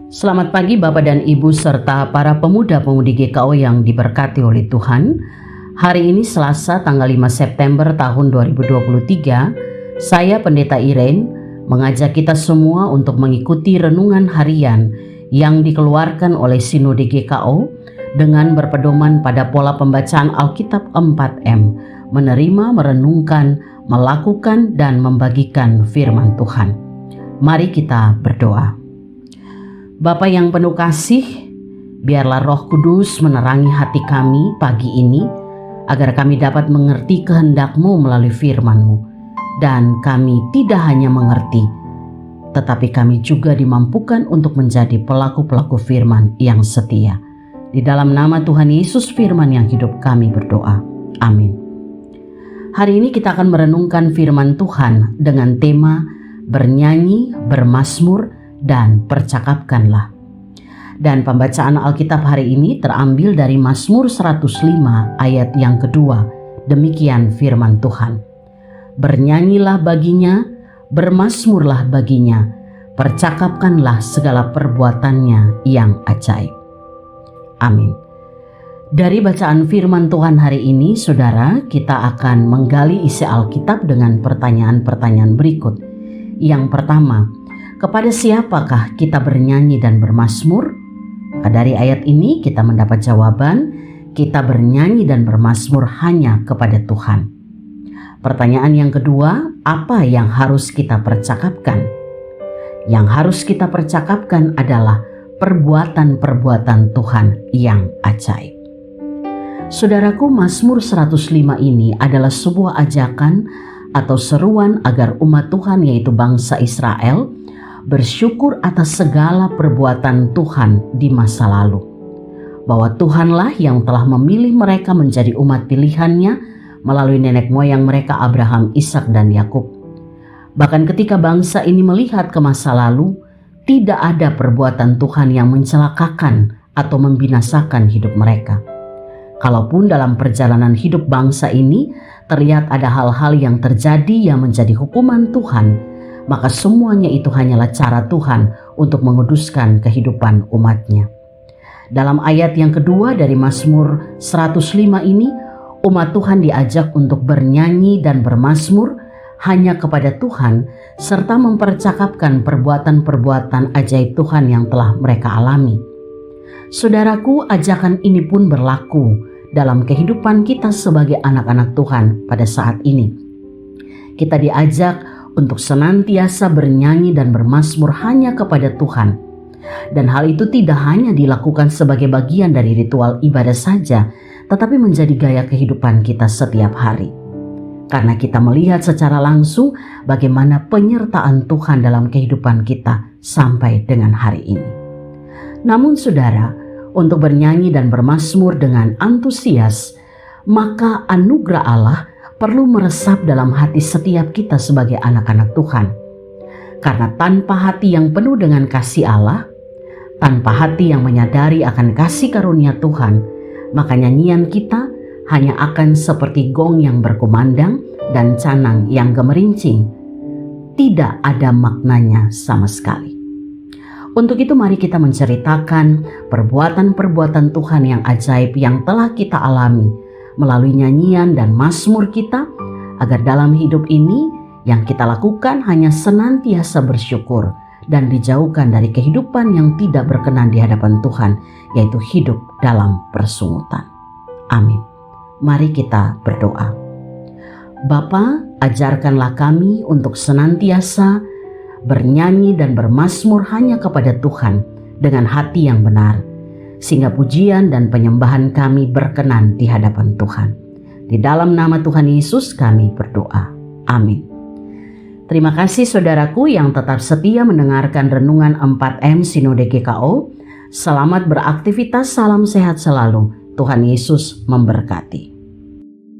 Selamat pagi Bapak dan Ibu serta para pemuda-pemudi GKO yang diberkati oleh Tuhan. Hari ini Selasa tanggal 5 September tahun 2023, saya Pendeta Irene mengajak kita semua untuk mengikuti renungan harian yang dikeluarkan oleh Sinode GKO dengan berpedoman pada pola pembacaan Alkitab 4M, menerima, merenungkan, melakukan, dan membagikan firman Tuhan. Mari kita berdoa. Bapa yang penuh kasih, biarlah Roh Kudus menerangi hati kami pagi ini, agar kami dapat mengerti kehendak-Mu melalui firman-Mu. Dan kami tidak hanya mengerti, tetapi kami juga dimampukan untuk menjadi pelaku-pelaku firman yang setia. Di dalam nama Tuhan Yesus firman yang hidup kami berdoa. Amin. Hari ini kita akan merenungkan firman Tuhan dengan tema bernyanyi, bermazmur, dan percakapkanlah. Dan pembacaan Alkitab hari ini terambil dari Mazmur 105 ayat yang kedua. Demikian firman Tuhan. Bernyanyilah baginya, bermazmurlah baginya, percakapkanlah segala perbuatannya yang ajaib. Amin. Dari bacaan firman Tuhan hari ini, saudara, kita akan menggali isi Alkitab dengan pertanyaan-pertanyaan berikut. Yang pertama, kepada siapakah kita bernyanyi dan bermazmur? Dari ayat ini kita mendapat jawaban, kita bernyanyi dan bermazmur hanya kepada Tuhan. Pertanyaan yang kedua, apa yang harus kita percakapkan? Yang harus kita percakapkan adalah perbuatan-perbuatan Tuhan yang ajaib. Saudaraku, Mazmur 105 ini adalah sebuah ajakan atau seruan agar umat Tuhan yaitu bangsa Israel bersyukur atas segala perbuatan Tuhan di masa lalu. Bahwa Tuhanlah yang telah memilih mereka menjadi umat pilihannya melalui nenek moyang mereka Abraham, Ishak, dan Yakub. Bahkan ketika bangsa ini melihat ke masa lalu, tidak ada perbuatan Tuhan yang mencelakakan atau membinasakan hidup mereka. Kalaupun dalam perjalanan hidup bangsa ini terlihat ada hal-hal yang terjadi yang menjadi hukuman Tuhan, maka semuanya itu hanyalah cara Tuhan untuk menguduskan kehidupan umatnya. Dalam ayat yang kedua dari Mazmur 105 ini, umat Tuhan diajak untuk bernyanyi dan bermazmur hanya kepada Tuhan, serta mempercakapkan perbuatan-perbuatan ajaib Tuhan yang telah mereka alami. Saudaraku, ajakan ini pun berlaku dalam kehidupan kita sebagai anak-anak Tuhan pada saat ini. Kita diajak untuk senantiasa bernyanyi dan bermazmur hanya kepada Tuhan. Dan hal itu tidak hanya dilakukan sebagai bagian dari ritual ibadah saja, tetapi menjadi gaya kehidupan kita setiap hari. Karena kita melihat secara langsung bagaimana penyertaan Tuhan dalam kehidupan kita sampai dengan hari ini. Namun saudara, untuk bernyanyi dan bermazmur dengan antusias, maka anugerah Allah perlu meresap dalam hati setiap kita sebagai anak-anak Tuhan. Karena tanpa hati yang penuh dengan kasih Allah, tanpa hati yang menyadari akan kasih karunia Tuhan, maka nyanyian kita hanya akan seperti gong yang berkumandang dan canang yang gemerincing. Tidak ada maknanya sama sekali. Untuk itu mari kita menceritakan perbuatan-perbuatan Tuhan yang ajaib yang telah kita alami melalui nyanyian dan mazmur kita, agar dalam hidup ini yang kita lakukan hanya senantiasa bersyukur dan dijauhkan dari kehidupan yang tidak berkenan di hadapan Tuhan, yaitu hidup dalam persungutan. Amin. Mari kita berdoa. Bapa, ajarkanlah kami untuk senantiasa bernyanyi dan bermazmur hanya kepada Tuhan dengan hati yang benar, sehingga pujian dan penyembahan kami berkenan di hadapan Tuhan. Di dalam nama Tuhan Yesus kami berdoa. Amin. Terima kasih saudaraku yang tetap setia mendengarkan renungan 4M Sinode GKO. Selamat beraktivitas, salam sehat selalu. Tuhan Yesus memberkati.